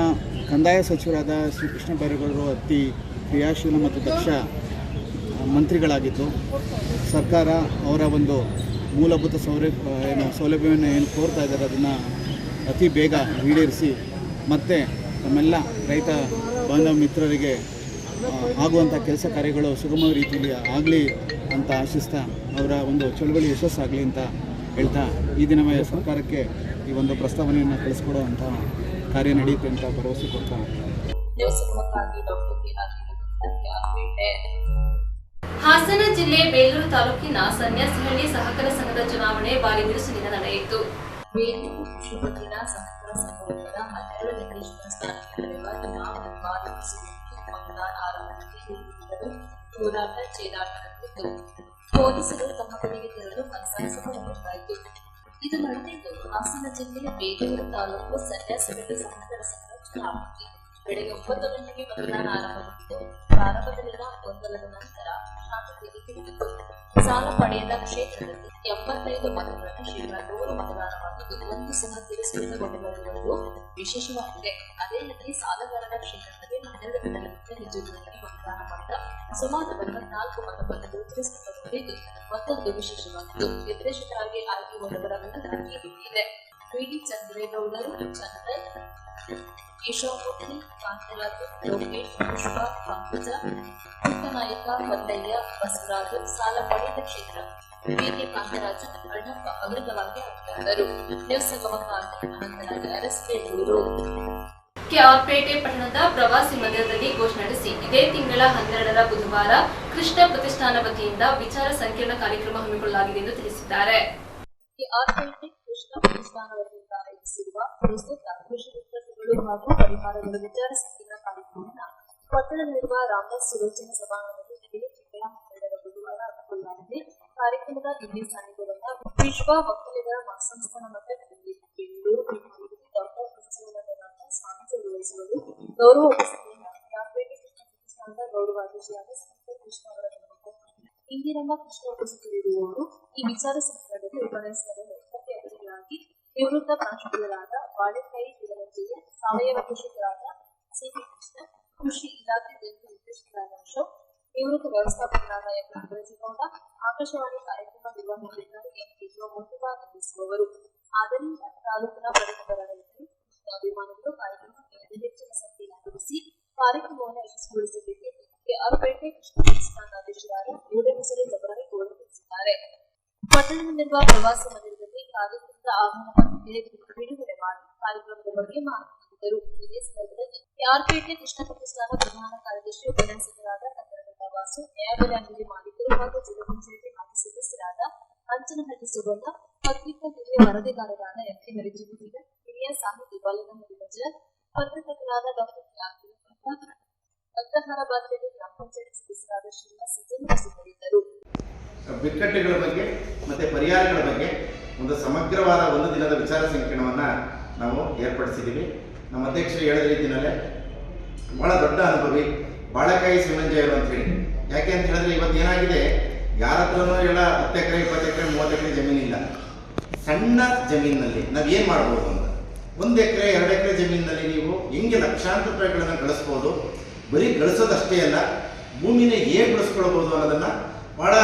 ಕಂದಾಯ ಸಚಿವರಾದ ಶ್ರೀ ಕೃಷ್ಣ ಬೈರೇಗೌಡರು ಅತಿ ಕ್ರಿಯಾಶೀಲ ಮತ್ತು ದಕ್ಷ ಮಂತ್ರಿಗಳಾಗಿದ್ದು, ಸರ್ಕಾರ ಅವರ ಒಂದು ಮೂಲಭೂತ ಸೌಲಭ್ಯವನ್ನು ಏನು ಕೋರ್ತಾ ಇದ್ದಾರೆ ಅದನ್ನು ಅತಿ ಬೇಗ ಈಡೇರಿಸಿ ಮತ್ತು ನಮ್ಮೆಲ್ಲ ರೈತ ಬಾಂಧವ ಮಿತ್ರರಿಗೆ ಆಗುವಂಥ ಕೆಲಸ ಕಾರ್ಯಗಳು ಸುಗಮ ರೀತಿಯಲ್ಲಿ ಆಗಲಿ ಅಂತ ಆಶಿಸ್ತಾ ಅವರ ಒಂದು ಚಳುವಳಿ ಯಶಸ್ಸಾಗಲಿ ಅಂತ ಹೇಳ್ತಾ ಈ ದಿನವೇ ಸರ್ಕಾರಕ್ಕೆ ಈ ಒಂದು ಪ್ರಸ್ತಾವನೆಯನ್ನು ಕಳಿಸ್ಕೊಡುವಂಥ ಕಾರ್ಯ ನಡೆಯುತ್ತೆ ಅಂತ ಭರವಸೆ ಕೊಡ್ತಾ. ಹಾಸನ ಜಿಲ್ಲೆ ಬೇಲೂರು ತಾಲೂಕಿನ ಸನ್ಯಾಸಿಹಳ್ಳಿ ಸಹಕಾರ ಸಂಘದ ಚುನಾವಣೆ ಭಾರಿ ಬಿರುಸಿನಿಂದ ನಡೆಯಿತು. ಬೇಲೂರು ಶಿವಗಿರ ಸಹಕಾರ ಸಂಘದ 12 ನಿರ್ದೇಶಕ ಸ್ಥಾನಕ್ಕೆ ನಡೆಯುವ ಚುನಾವಣೆ ಭಾರಿ ಬಿರುಸಿನಿಂದ ಮತದಾನ ಆರಂಭಕ್ಕೆ ಹೋರಾಟ ಚೇದಾಟ ನಡೆದಿದ್ದು, ಪೊಲೀಸರು ತಮ್ಮ ಕಡೆಗೆ ತೆರಳು ಮನಸಾಯಿಸಿಕೊಳ್ಳಬೇಕಾಯಿತು. ಇದು ನಡೆದಿದ್ದು ಹಾಸನ ಜಿಲ್ಲೆ ಬೇಲೂರು ತಾಲೂಕು ಸನ್ಯಾಸಿಹಳ್ಳಿ ಸಹಕಾರ ಸಂಘದ ಚುನಾವಣೆ ಬೆಳಗ್ಗೆ 9 ಗಂಟೆಗೆ ಮತದಾನ ಆರಂಭಗೊಂಡಿದ್ದು, ಪ್ರಾರಂಭದಲ್ಲಿನ ಗೊಂದಲದ ನಂತರ ಶಾಂತತೆಗೆ ತಿಳಿದಿತ್ತು. ಸಾಲ ಪಡೆಯದ ಕ್ಷೇತ್ರದಲ್ಲಿ 75 ಮತಗಳನ್ನು ಶೇಕಡ 100 ಮತದಾನವಾಗಿದ್ದು, ಒಂದು ಸಹ ತಿರಸ್ಕೃತಗೊಂಡಿರುವುದು ವಿಶೇಷವಾಗಿದೆ. ಅದೇ ರೀತಿ ಸಾಲಗಾರರ ಕ್ಷೇತ್ರದಲ್ಲಿ 12 ಗಂಟೆಗಿಂತ ಹೆಚ್ಚು ಜನರಿಗೆ ಮತದಾನ ಮಾಡಿದ ಸುಮಾರು 84 ಮತಪತ್ರಗಳು ತಿರಸ್ಕೃತಗೊಂಡಿದ್ದು, ಮತ್ತೊಂದು ವಿಶೇಷವಾಗಿದ್ದು ನಿರ್ದೇಶಕರಾಗಿ ಆಯ್ಕೆಗೊಂಡವರ ವಿರುದ್ಧ ಈ ರೀತಿ ಇದೆ. ವಿ.ಡಿ. ಚಂದ್ರೇಗೌಡರು, ಚಂದನ್, ಕೇಶವಮೂರ್ತಿ, ಕಾಂತರಾಜು, ಲೋಕೇಶ್, ಪುಷ್ಪ, ಪಂಕಜ, ನಾಯಕ ಮಲ್ಲಯ್ಯ ಬಸವರಾಜು ಸಾಲ ಪಡೆದ ಕ್ಷೇತ್ರ ಬಿಕೆ ಕಾಂತರಾಜು ಅಣ್ಣಪ್ಪ ಅಗ್ರಗವಾಗಿ ಅಭಿನಂದರು. ನ್ಯೂಸ್ ಗಮನವಾಗಿ ಅನಂತರಾಜ್ ಅರಸ್ ಬೆಂಗಳೂರು. ಕೆಆರ್ಪೇಟೆ ಪಟ್ಟಣದ ಪ್ರವಾಸಿ ಮಂದಿರದಲ್ಲಿ ಘೋಷಣೆ ನಡೆಸಿ ಇದೇ ತಿಂಗಳ 12ರ ಬುಧವಾರ ಕೃಷ್ಣ ಪ್ರತಿಷ್ಠಾನ ವತಿಯಿಂದ ವಿಚಾರ ಸಂಕಿರಣ ಕಾರ್ಯಕ್ರಮ ಹಮ್ಮಿಕೊಳ್ಳಲಾಗಿದೆ ಎಂದು ತಿಳಿಸಿದ್ದಾರೆ. ಕೆಆರ್ಪೇಟೆ ಕೃಷ್ಣ ಪ್ರತಿಷ್ಠಾನ ವತಿಯಿಂದ ಆಯೋಜಿಸಿರುವ ಪ್ರಸ್ತುತ ಕೃಷಿ ವಿಪತ್ತುಗಳು ಹಾಗೂ ಪರಿಹಾರಗಳು ವಿಚಾರ ಸಂಕಿರಣ ಕಾರ್ಯಕ್ರಮವನ್ನು ಪಟ್ಟಣದಲ್ಲಿರುವ ರಾಮದಾಸ್ ಸುಲೋಚನಾ ಸಭಾಂಗಣದಲ್ಲಿ ಇದೇ ತಿಂಗಳ 12ರ ಬುಧವಾರ ಹಮ್ಮಿಕೊಳ್ಳಲಾಗಿದೆ. ಕಾರ್ಯಕ್ರಮದ ದಿವ್ಯ ಸಾನ್ನಿಧ್ಯವನ್ನು ವಿಶ್ವ ಒಕ್ಕಲಿಗರ ಮಹಾಸಂಸ್ಥಾನ ಮಠ ಬೆಂಗಳೂರು ಡಾಕ್ಟರ್ ಸ್ವಾಮೀಜಿ ನಿರ್ವಹಿಸುವುದು. ಗೌರವ ಉಪಸ್ಥಿತಿಯನ್ನು ಕೆಆರ್ಪೇಟೆ ಕೃಷ್ಣ ಪ್ರತಿಷ್ಠಾನದ ಗೌರವಾಧ್ಯಕ್ಷರಾದ ಸ್ಪೀಕರ್ ಕೃಷ್ಣ ಅವರ ಇಂದಿರಮ್ಮ ಕೃಷ್ಣ ಉಪಸ್ಥಿತರಿರುವವರು. ಈ ವಿಚಾರ ಸಂಕಿರಣದಲ್ಲಿ ಉಪನ್ಯಾಸಕರು ಮುಖ್ಯ ಅತಿಥಿಗಳಾಗಿ ನಿವೃತ್ತ ಪ್ರಾಂಶುಪಾಲರಾದ ಬಾಳೆಕಾಯಿ ಗಿಡಮಂಜಯ್ಯ, ಸಾವಯವ ಕೃಷಿಕರಾದ ಸಿಪಿ ಕೃಷ್ಣ, ಕೃಷಿ ಇಲಾಖೆ ಜಂಟಿ ನಿರ್ದೇಶಕರಾದ ಅಶೋಕ್, ನಿವೃತ್ತ ವ್ಯವಸ್ಥಾಪಕರಾದ ಎಂ ಗೌಡ, ಆಕಾಶವಾಣಿ ಕಾರ್ಯಕ್ರಮ ನಿರ್ವಹಣಾಧಿಕಾರಿ ಎಂ ಕೇಶವಮೂರ್ತಿ ಭಾಗವಹಿಸುವವರು. ಆದ್ದರಿಂದ ತಾಲೂಕಿನ ಪ್ರಗತಿಪರ ರೈತರು, ಅಭಿಮಾನಿಗಳು ಕಾರ್ಯಕ್ರಮಕ್ಕೆ ಅತಿ ಹೆಚ್ಚಿನ ಸಂಖ್ಯೆಯನ್ನು ಆಗಮಿಸಿ ಕಾರ್ಯಕ್ರಮವನ್ನು ಯಶಸ್ವಿಗೊಳಿಸಬೇಕು ಎಂದು ಕೆಆರ್ಪೇಟೆ ಕೃಷ್ಣ ಪ್ರತಿಷ್ಠಾನ ಅಧ್ಯಕ್ಷರಾದ ಯೂಡೇಮಸರಿ ಜಬರಾಯಿ ಗೌಡ ತಿಳಿಸಿದ್ದಾರೆ. ಪಟ್ಟಣದಲ್ಲಿರುವ ಪ್ರವಾಸಿ ಮಂದಿರದಲ್ಲಿ ಕಾರ್ಯಕ್ರಮದ ಆಹ್ವಾನ ಪತ್ರಿಕೆ ಬಿಡುಗಡೆ ಮಾಡಿ ಕಾರ್ಯಕ್ರಮದ ಬಗ್ಗೆ ಮಾತನಾಡಿದರು. ಇದೇ ಸಂದರ್ಭದಲ್ಲಿ ಕೆಆರ್ಪೇಟೆ ಕೃಷ್ಣ ಪ್ರತಿಷ್ಠಾನ ಪ್ರಧಾನ ಕಾರ್ಯದರ್ಶಿ ಉಪನ್ಯಾಸಕರಾದ ಕನ್ನಡದ ವಾಸು, ನ್ಯಾಯಬೆಲೆ ಅಂಗಡಿ ಮಾಲೀಕರು ಹಾಗೂ ಜಿಲ್ಲಾ ಪಂಚಾಯತಿ ಮಾಜಿ ಸದಸ್ಯರಾದ ಅಂಚನಹಳ್ಳಿ ಸುಬಣ್ಣ, ಪತ್ರಿಕಾ ಹಿರಿಯ ವರದಿಗಾರರಾದ ಎಂಕೆ ಹರಿಜಿಗುಡಿಗ, ಹಿರಿಯ ಸಾಹಿತಿ ಬಾಲಗಂಗಡಿ ಮಂಜುನಾಥ್, ಪತ್ರಕರ್ತರಾದ ಡಾಕ್ಟರ್ ಅಗ್ರಹಾರ ಬಾಧ್ಯತೆ ಗ್ರಾಮ ಪಂಚಾಯತ್ ಸದಸ್ಯರಾದ ಶ್ರೀನಿವಾಸ್ ಉಪಸ್ಥಿತರಿದ್ದರು. ಬಿಕ್ಕಟ್ಟುಗಳ ಬಗ್ಗೆ ಮತ್ತು ಪರಿಹಾರಗಳ ಬಗ್ಗೆ ಒಂದು ಸಮಗ್ರವಾದ ಒಂದು ದಿನದ ವಿಚಾರ ಸಂಕಿರಣವನ್ನು ನಾವು ಏರ್ಪಡಿಸಿದ್ದೀವಿ. ನಮ್ಮ ಅಧ್ಯಕ್ಷರು ಹೇಳಿದ ರೀತಿಯಲ್ಲೇ ಭಾಳ ದೊಡ್ಡ ಅನುಭವಿ ಬಾಳೆಕಾಯಿ ಶಿವನಂಜಯರು ಅಂತ ಹೇಳಿ. ಯಾಕೆ ಅಂತ ಹೇಳಿದ್ರೆ ಇವತ್ತು ಏನಾಗಿದೆ, ಯಾರ ಹತ್ರನೂ ಎಲ್ಲ 10 ಎಕರೆ 20 ಎಕರೆ 30 ಎಕರೆ ಜಮೀನಿಲ್ಲ. ಸಣ್ಣ ಜಮೀನಿನಲ್ಲಿ ನಾವು ಏನು ಮಾಡ್ಬೋದು ಅಂತ 1 ಎಕರೆ 2 ಎಕರೆ ಜಮೀನಿನಲ್ಲಿ ನೀವು ಹೆಂಗೆ ಲಕ್ಷಾಂತರ ರೂಪಾಯಿಗಳನ್ನು ಗಳಿಸ್ಬೋದು. ಬರೀ ಗಳಿಸೋದಷ್ಟೇ ಅಲ್ಲ, ಭೂಮಿನ ಹೇಗೆ ಬಳಸ್ಕೊಳ್ಬೋದು ಅನ್ನೋದನ್ನು ಭಾಳ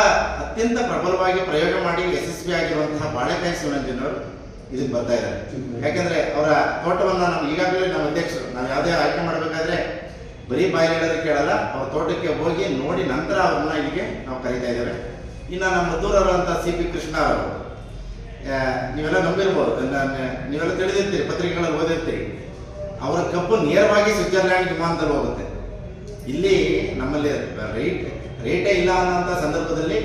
ಅತ್ಯಂತ ಪ್ರಬಲವಾಗಿ ಪ್ರಯೋಗ ಮಾಡಿ ಯಶಸ್ವಿ ಆಗಿರುವಂತಹ ಬಾಳೆಕಾಯಿ ಶಿವನಂಜನವರು ಇದಕ್ಕೆ ಬರ್ತಾ ಇದ್ದಾರೆ. ಯಾಕೆಂದರೆ ಅವರ ತೋಟವನ್ನು ನಾವು ಈಗಾಗಲೇ ನಮ್ಮ ಅಧ್ಯಕ್ಷರು ನಾವು ಯಾವುದೇ ಆಯ್ಕೆ ಮಾಡಬೇಕಾದ್ರೆ ಬರೀ ಬಾಯಲ್ಲಿ ಹೇಳೋದಕ್ಕೆ ಕೇಳಲ್ಲ, ಅವ್ರ ತೋಟಕ್ಕೆ ಹೋಗಿ ನೋಡಿ ನಂತರ ಅವ್ರನ್ನ ಇಲ್ಲಿಗೆ ನಾವು ಕರೀತಾ ಇದ್ದೇವೆ. ಇನ್ನು ನಮ್ಮ ಮದ್ದೂರವರಂಥ ಸಿಪಿ ಕೃಷ್ಣ ಅವರು, ನೀವೆಲ್ಲ ನಂಬಿರ್ಬೋದು, ನೀವೆಲ್ಲ ತಿಳಿದಿರ್ತೀರಿ, ಪತ್ರಿಕೆಗಳಲ್ಲಿ ಓದಿರ್ತೀರಿ, ಅವರ ಕಬ್ಬು ನೇರವಾಗಿ ಸ್ವಿಟ್ಜರ್ಲ್ಯಾಂಡ್ ವಿಮಾನದಲ್ಲಿ ಹೋಗುತ್ತೆ. ಇಲ್ಲಿ ನಮ್ಮಲ್ಲಿ ರೇಟೇ ಇಲ್ಲ ಅನ್ನೋಂಥ ಸಂದರ್ಭದಲ್ಲಿ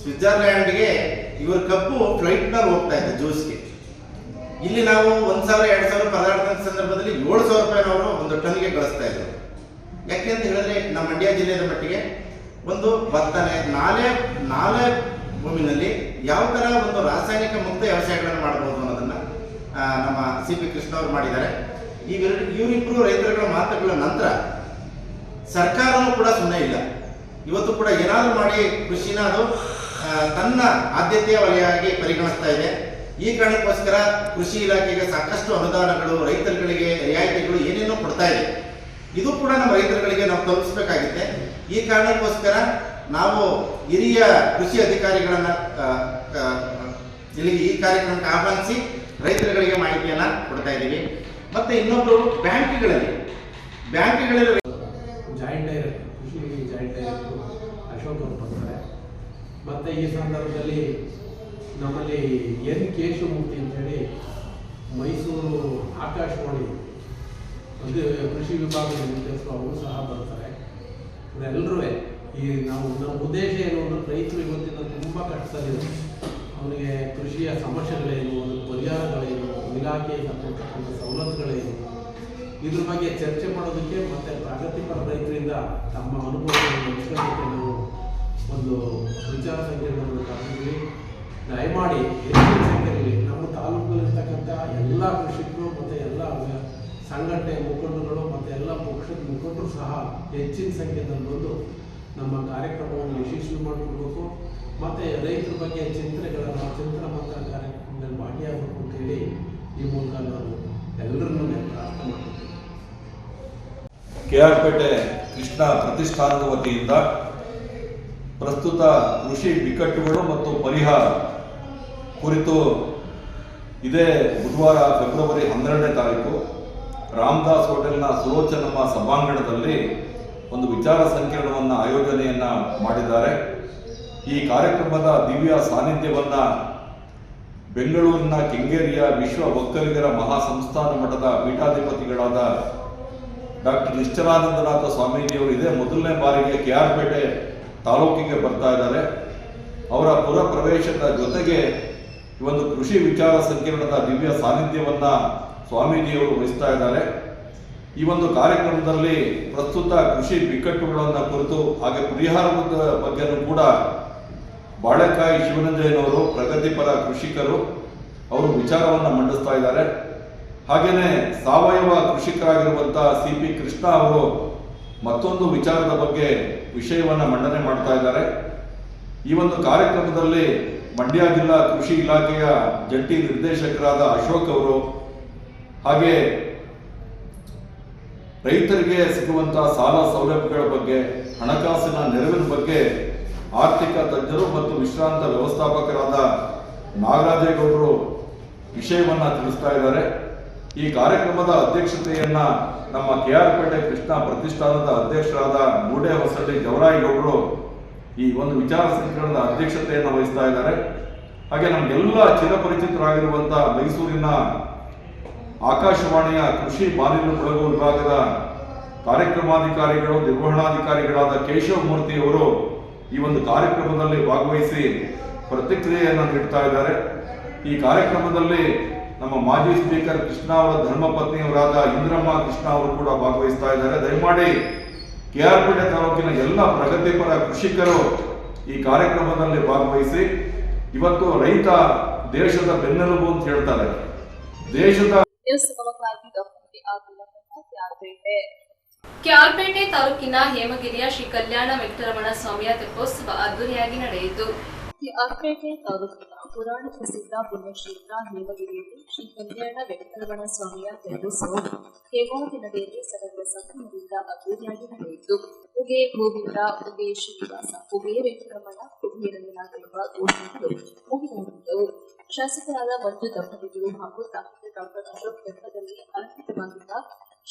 ಸ್ವಿಟ್ಜರ್ಲ್ಯಾಂಡ್ಗೆ ಇವ್ರ ಕಬ್ಬು ಫ್ಲೈಟ್ನಲ್ಲಿ ಹೋಗ್ತಾ ಇದೆ ಜ್ಯೂಸ್ಗೆ. ಇಲ್ಲಿ ನಾವು 1,000 2,000 ಪದಾರ್ಥದ ಸಂದರ್ಭದಲ್ಲಿ 7,000 ರೂಪಾಯಿನವರು ಒಂದು ಟನ್ಗೆ ಗಳಿಸ್ತಾ ಇದ್ರು. ಯಾಕೆ ಅಂತ ಹೇಳಿದ್ರೆ ನಮ್ಮ ಮಂಡ್ಯ ಜಿಲ್ಲೆಯ ಮಟ್ಟಿಗೆ ಒಂದು ಭತ್ತನೆ ನಾಲೆ ಭೂಮಿನಲ್ಲಿ ಯಾವ ಥರ ಒಂದು ರಾಸಾಯನಿಕ ಮುಕ್ತ ವ್ಯವಸಾಯಗಳನ್ನು ಮಾಡ್ಬೋದು ಅನ್ನೋದನ್ನು ನಮ್ಮ ಸಿಪಿ ಕೃಷ್ಣ ಅವರು ಮಾಡಿದ್ದಾರೆ. ಇವರಿಬ್ಬರು ರೈತರುಗಳ ಮಾತುಗಳ ನಂತರ ಸರ್ಕಾರನೂ ಕೂಡ ಸುಮ್ಮನೆ ಇಲ್ಲ. ಇವತ್ತು ಕೂಡ ಏನಾದರೂ ಮಾಡಿ ಕೃಷಿನ ಅದು ತನ್ನ ಆದ್ಯತೆಯ ವಲಯವಾಗಿ ಪರಿಗಣಿಸ್ತಾ ಇದೆ. ಈ ಕಾರಣಕ್ಕೋಸ್ಕರ ಕೃಷಿ ಇಲಾಖೆಗೆ ಸಾಕಷ್ಟು ಅನುದಾನಗಳು, ರೈತರುಗಳಿಗೆ ರಿಯಾಯಿತಿಗಳು ಏನೇನೋ ಕೊಡ್ತಾ ಇದೆ. ಇದು ಕೂಡ ನಮ್ಮ ರೈತರುಗಳಿಗೆ ನಾವು ತಲುಪಿಸಬೇಕಾಗಿದೆ. ಈ ಕಾರಣಕ್ಕೋಸ್ಕರ ನಾವು ಹಿರಿಯ ಕೃಷಿ ಅಧಿಕಾರಿಗಳನ್ನು ಇಲ್ಲಿಗೆ ಈ ಕಾರ್ಯಕ್ರಮಕ್ಕೆ ಆಹ್ವಾನಿಸಿ ರೈತರುಗಳಿಗೆ ಮಾಹಿತಿಯನ್ನು ಕೊಡ್ತಾ ಇದ್ದೀವಿ. ಮತ್ತು ಇನ್ನೊಬ್ಬರು ಬ್ಯಾಂಕ್ಗಳಲ್ಲಿ ಜಾಯಿಂಟ್ ಡೈರೆಕ್ಟರ್, ಕೃಷಿ ಜಾಯಿಂಟ್ ಡೈರೆಕ್ಟರ್ ಅಶೋಕ್ ಅವರು ಬರ್ತಾರೆ. ಮತ್ತು ಈ ಸಂದರ್ಭದಲ್ಲಿ ನಮ್ಮಲ್ಲಿ ಎನ್ ಕೇಶವಮೂರ್ತಿ ಅಂತೇಳಿ ಮೈಸೂರು ಆಕಾಶವಾಣಿ ಅದು ಕೃಷಿ ವಿಭಾಗದ ನಿರ್ದೇಶಕರು ಅವರು ಸಹ ಬರ್ತಾರೆ. ಇವರೆಲ್ಲರೂ ಈ ನಮ್ಮ ಉದ್ದೇಶ ಏನು ಅಂದರೆ ರೈತರು ಇವತ್ತಿನ ತುಂಬ ಕಷ್ಟದಲ್ಲಿದೆ. ಅವನಿಗೆ ಕೃಷಿಯ ಸಮಸ್ಯೆಗಳೇನು, ಅದಕ್ಕೆ ಪರಿಹಾರಗಳೇನು, ಇಲಾಖೆಯಿಂದ ಕೊಡ್ತಕ್ಕಂಥ ಸವಲತ್ತುಗಳೇನು, ಇದ್ರ ಬಗ್ಗೆ ಚರ್ಚೆ ಮಾಡೋದಕ್ಕೆ ಮತ್ತು ಪ್ರಗತಿಪರ ರೈತರಿಂದ ತಮ್ಮ ಅನುಭವಗಳನ್ನು ಹಂಚ್ಕೊಳ್ಳೋದಕ್ಕೆ ನಾವು ಒಂದು ವಿಚಾರ ಸಂಕಿರಣವನ್ನು ಕರೆದಿದ್ವಿ. ದಯಮಾಡಿ ಹೆಚ್ಚಿನ ಸಂಖ್ಯೆಯಲ್ಲಿ ನಮ್ಮ ತಾಲೂಕಲ್ಲಿರ್ತಕ್ಕಂಥ ಎಲ್ಲ ಕೃಷಿಕರು ಮತ್ತು ಎಲ್ಲ ಸಂಘಟನೆ ಮುಖಂಡರುಗಳು ಮತ್ತು ಎಲ್ಲ ಪಕ್ಷದ ಮುಖಂಡರು ಸಹ ಹೆಚ್ಚಿನ ಸಂಖ್ಯೆಯಲ್ಲಿ ಬಂದು ನಮ್ಮ ಕಾರ್ಯಕ್ರಮವನ್ನು ಯಶಸ್ವಿ ಮಾಡಿಕೊಡ್ಬೇಕು. ಮತ್ತು ರೈತರ ಬಗ್ಗೆ ಚಿಂತನ ಮಂತ್ರ ಕಾರ್ಯಕ್ರಮದಲ್ಲಿ ಭಾಗಿಯಾಗಬೇಕು ಅಂತೇಳಿ ಈ ಮೂಲಕ ನಾವು ಎಲ್ಲರನ್ನೂ ಪ್ರಾರ್ಥನೆ ಮಾಡ್ತೀವಿ. ಕೆಆರ್ಪೇಟೆ ಕೃಷ್ಣ ಪ್ರತಿಷ್ಠಾನದ ವತಿಯಿಂದ ಪ್ರಸ್ತುತ ಕೃಷಿ ಬಿಕ್ಕಟ್ಟುಗಳು ಮತ್ತು ಪರಿಹಾರ ಕುರಿತು ಇದೇ ಬುಧವಾರ ಫೆಬ್ರವರಿ 12ನೇ ತಾರೀಕು ರಾಮದಾಸ್ ಹೋಟೆಲ್ನ ಸುಲೋಚನಮ್ಮ ಸಭಾಂಗಣದಲ್ಲಿ ಒಂದು ವಿಚಾರ ಸಂಕಿರಣವನ್ನು ಆಯೋಜನೆಯನ್ನು ಮಾಡಿದ್ದಾರೆ. ಈ ಕಾರ್ಯಕ್ರಮದ ದಿವ್ಯ ಸಾನ್ನಿಧ್ಯವನ್ನು ಬೆಂಗಳೂರಿನ ಕೆಂಗೇರಿಯ ವಿಶ್ವ ಒಕ್ಕಲಿಗರ ಮಹಾಸಂಸ್ಥಾನ ಮಠದ ಪೀಠಾಧಿಪತಿಗಳಾದ ಡಾಕ್ಟರ್ ನಿಶ್ಚಲಾನಂದನಾಥ ಸ್ವಾಮೀಜಿಯವರು ಇದೇ ಮೊದಲನೇ ಬಾರಿಗೆ KR ಪೇಟೆ ತಾಲೂಕಿಗೆ ಬರ್ತಾ ಇದ್ದಾರೆ. ಅವರ ಪುರ ಪ್ರವೇಶದ ಜೊತೆಗೆ ಈ ಒಂದು ಕೃಷಿ ವಿಚಾರ ಸಂಕಿರಣದ ದಿವ್ಯ ಸಾನ್ನಿಧ್ಯವನ್ನು ಸ್ವಾಮೀಜಿಯವರು ವಹಿಸ್ತಾ ಇದ್ದಾರೆ. ಈ ಒಂದು ಕಾರ್ಯಕ್ರಮದಲ್ಲಿ ಪ್ರಸ್ತುತ ಕೃಷಿ ಬಿಕ್ಕಟ್ಟುಗಳನ್ನು ಕುರಿತು ಹಾಗೆ ಪರಿಹಾರದ ಬಗ್ಗೆನೂ ಕೂಡ ಬಾಳೆಕಾಯಿ ಶಿವನಂಜಯ್ಯನವರು ಪ್ರಗತಿಪರ ಕೃಷಿಕರು ಅವರು ವಿಚಾರವನ್ನು ಮಂಡಿಸ್ತಾ ಇದ್ದಾರೆ. ಹಾಗೆಯೇ ಸಾವಯವ ಕೃಷಿಕರಾಗಿರುವಂಥ CP ಕೃಷ್ಣ ಅವರು ಮತ್ತೊಂದು ವಿಚಾರದ ಬಗ್ಗೆ ವಿಷಯವನ್ನು ಮಂಡನೆ ಮಾಡ್ತಾ ಇದ್ದಾರೆ. ಈ ಒಂದು ಕಾರ್ಯಕ್ರಮದಲ್ಲಿ ಮಂಡ್ಯ ಜಿಲ್ಲಾ ಕೃಷಿ ಇಲಾಖೆಯ ಜಂಟಿ ನಿರ್ದೇಶಕರಾದ ಅಶೋಕ್ ಅವರು ಹಾಗೆ ರೈತರಿಗೆ ಸಿಗುವಂತಹ ಸಾಲ ಸೌಲಭ್ಯಗಳ ಬಗ್ಗೆ, ಹಣಕಾಸಿನ ನೆರವಿನ ಬಗ್ಗೆ ಆರ್ಥಿಕ ತಜ್ಞರು ಮತ್ತು ವಿಶ್ರಾಂತ ವ್ಯವಸ್ಥಾಪಕರಾದ ನಾಗರಾಜೇಗೌಡರು ವಿಷಯವನ್ನ ತಿಳಿಸ್ತಾ ಇದ್ದಾರೆ. ಈ ಕಾರ್ಯಕ್ರಮದ ಅಧ್ಯಕ್ಷತೆಯನ್ನ ನಮ್ಮ KR ಪೇಟೆ ಕೃಷ್ಣ ಪ್ರತಿಷ್ಠಾನದ ಅಧ್ಯಕ್ಷರಾದ ಮೂಡೆ ಹೊಸಳ್ಳಿ ಜವರಾಯಿಗೌಡರು ಈ ಒಂದು ವಿಚಾರ ಸಂಕಿರಣದ ಅಧ್ಯಕ್ಷತೆಯನ್ನು ವಹಿಸ್ತಾ ಇದ್ದಾರೆ. ಹಾಗೆ ನಮಗೆಲ್ಲ ಚಿರಪರಿಚಿತರಾಗಿರುವಂತಹ ಮೈಸೂರಿನ ಆಕಾಶವಾಣಿಯ ಕೃಷಿ ಬಾನಿಲು ಬೆಳಗು ವಿಭಾಗದ ಕಾರ್ಯಕ್ರಮಾಧಿಕಾರಿಗಳು ನಿರ್ವಹಣಾಧಿಕಾರಿಗಳಾದ ಕೇಶವ ಮೂರ್ತಿಯವರು ಈ ಒಂದು ಕಾರ್ಯಕ್ರಮದಲ್ಲಿ ಭಾಗವಹಿಸಿ ಪ್ರತಿಕ್ರಿಯೆಯನ್ನು ನೀಡ್ತಾ ಇದ್ದಾರೆ. ಈ ಕಾರ್ಯಕ್ರಮದಲ್ಲಿ ನಮ್ಮ ಮಾಜಿ ಸ್ಪೀಕರ್ ಕೃಷ್ಣ ಅವರ ಧರ್ಮಪತ್ನಿಯವರಾದ ಇಂದ್ರಮ್ಮ ಕೃಷ್ಣ ಅವರು ಕೂಡ ಭಾಗವಹಿಸ್ತಾ ಇದ್ದಾರೆ. ದಯಮಾಡಿ KR ಪೇಟೆ ತಾಲೂಕಿನ ಎಲ್ಲ ಪ್ರಗತಿಪರ ಕೃಷಿಕರು ಈ ಕಾರ್ಯಕ್ರಮದಲ್ಲಿ ಭಾಗವಹಿಸಿ. ಇವತ್ತು ರೈತ ದೇಶದ ಬೆನ್ನೆಲುಬು ಅಂತ ಹೇಳ್ತಾರೆ. ದೇಶದ KR ಪೇಟೆ ತಾಲೂಕಿನ ಹೇಮಗಿರಿಯ ಶ್ರೀ ಕಲ್ಯಾಣ ವೆಂಕಟರಮಣ ಸ್ವಾಮಿಯ ತೆಪ್ಪೋತ್ಸವ ಅದ್ದೂರಿಯಾಗಿ ನಡೆಯಿತು. KR ಪೇಟೆ ತಾಲೂಕಿನ ಪುರಾಣ ಪ್ರಸಿದ್ಧ ಪುಣ್ಯಕ್ಷೇತ್ರ ಹೇಮಗಿರಿಯಲ್ಲಿ ಶ್ರೀ ಕಲ್ಯಾಣ ವೆಂಕಟರಮಣ ಸ್ವಾಮಿಯ ತೆಪ್ಪೋತ್ಸವವು ಹೇಮಾವತಿ ನದಿಯಲ್ಲಿ ಸಡಗರ ಸಂಭ್ರಮದಿಂದ ಅದ್ದೂರಿಯಾಗಿ ನಡೆಯಿತು. ಉಗೆ ಗೋವಿಂದ, ಉಗೆ ಶ್ರೀನಿವಾಸ, ಉಗೆ ವೆಂಕಟರಮಣ, ಉಗೆ ರಂಗನಾಥ ಎಂಬ ಘೋಷಣೆಗಳು ಮುಗಿದವು. ಶಾಸಕರಾದ ಮಂಜು ದಂಪತಿಗಳು ಹಾಗೂ ಡಾಕ್ಟರ್ ಅಶೋಕ್ ಬೆಟ್ಟದಲ್ಲಿ ಅಲಂಕೃತವಾಗಿದ್ದ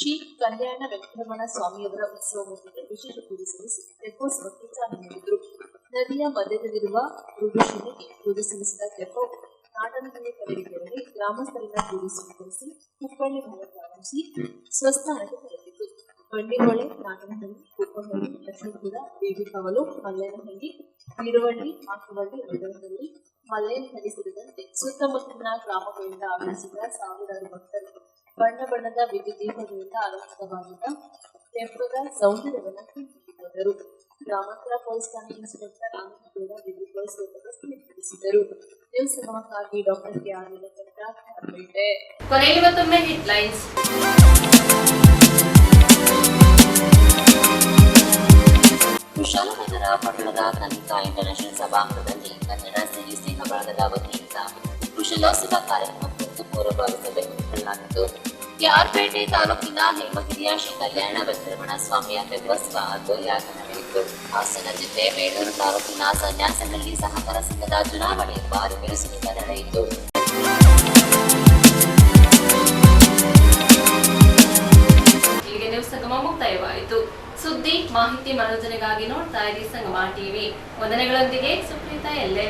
ಶ್ರೀ ಕಲ್ಯಾಣ ವೆಂಕಟರಮಣ ಸ್ವಾಮಿಯವರ ಉತ್ಸವದೊಂದಿಗೆ ವಿಶೇಷ ಪೂಜೆ ಸಲ್ಲಿಸಿ ತೆಪ್ಪೋತ್ಸವಕ್ಕೆ ಚಾಲನೆ ನೀಡಿದರು. ನದಿಯ ಮಧ್ಯದಲ್ಲಿರುವ ಮೃಗಶಿಲೆಗೆ ಪೂಜೆ ಸಲ್ಲಿಸಿದ ತೆಪ್ಪವು ನಾಟನಹಳ್ಳಿ ಕಡೆಗೆ ತೆರಳಿ ಗ್ರಾಮಸ್ಥರಿಂದ ಪೂಜೆ ಸ್ವೀಕರಿಸಿ ಹುಬ್ಬಳ್ಳಿ ಭಾಗ ಪ್ರಾರಂಭಿಸಿ ಸ್ವಸ್ಥಾನಕ್ಕೆ ತಲುಪಿತು. ಬಂಡಿಹೊಳೆ, ನಾಟನಹಳ್ಳಿ, ಕುಪ್ಪಹಳ್ಳಿ, ಲಕ್ಷ್ಮೀಪುರ, ಬೇಬಿಕವಲು, ಮಲ್ಲೇನಹಳ್ಳಿ, ಬೀರವಳ್ಳಿ, ಮಾಕವಳ್ಳಿ, ವಡನಹಳ್ಳಿ, ಮಲ್ಲೇನಹಳ್ಳಿ ಸೇರಿದಂತೆ ಸುತ್ತಮುತ್ತಲಿನ ಗ್ರಾಮಗಳಿಂದ ಆಗಮಿಸಿದ ಸಾವಿರಾರು ಭಕ್ತರು ಬಣ್ಣ ಬಣ್ಣದ ವಿದ್ಯುತ್ ದೀಪಗಳಿಂದ ಅಲಂಕೃತವಾಗಿದ್ದ ತೆಪ್ಪದ ಸೌಂದರ್ಯವನ್ನು ಕಂಡುಕೊಂಡರು. ಗ್ರಾಮಾಂತರ ಪೊಲೀಸ್ ಠಾಣೆ ಇನ್ಸ್ಪೆಕ್ಟರ್ ಆನಂದಗೌಡ ವಿದ್ಯುತ್ ಬಳಸುವ ಸ್ಥಿರಪಡಿಸಿದರು. ನ್ಯೂಸ್ ಸಮಯಕ್ಕಾಗಿ doctor KR Neelakantha, KR Pete. ಕೊನೆಯಲ್ಲಿ ಮತ್ತೊಮ್ಮೆ ಹೆಡ್ಲೈನ್ಸ್. ಕುಶಾಲನಗರ ಪಟ್ಟಣದ ಕನಿಕಾ ಇಂಟರ್ನ್ಯಾಷನಲ್ ಸಭಾಂಗಣದಲ್ಲಿ ಕನ್ನಡ ಸಿರಿ ಸ್ನೇಹ ಬಳಗದ ವತಿಯಿಂದ ಕುಶಲೋತ್ಸವ ಕಾರ್ಯಕ್ರಮ ಕುರಿತು ಪೂರ್ವಭಾವಿ ಸಭೆ ನಡೆಸಲಾಗಿತ್ತು. KR ಪೇಟೆ ತಾಲೂಕಿನ ಹೇಮಗಿರಿಯ ಶ್ರೀ ಕಲ್ಯಾಣ ವೆಂಕಟರಮಣ ಸ್ವಾಮಿಯ ತೆಪ್ಪೋತ್ಸವ ಅದ್ದೂರಿಯಾಗಿ ನಡೆಯಿತು. ಹಾಸನ ಜಿಲ್ಲೆ ಬೇಲೂರು ತಾಲೂಕಿನ ಸನ್ಯಾಸನಹಳ್ಳಿ ಸಹಕಾರ ಸಂಘದ ಚುನಾವಣೆ ಭಾರಿ ಬಿರುಸಿನಿಂದ ನಡೆಯಿತು. ಇಲ್ಲಿಗೆ ನ್ಯೂಸ್ ಸಂಗಮ ಮುಕ್ತಾಯವಾಯಿತು. ಸುದ್ದಿ, ಮಾಹಿತಿ, ಮನೋರಂಜನೆಗಾಗಿ ನೋಡ್ತಾ ಇರಿ ಸಂಗಮ ಟಿವಿ. ವಂದನೆಗಳೊಂದಿಗೆ ಸುಪ್ರೀತಾ ಎಲ್ಲೆ.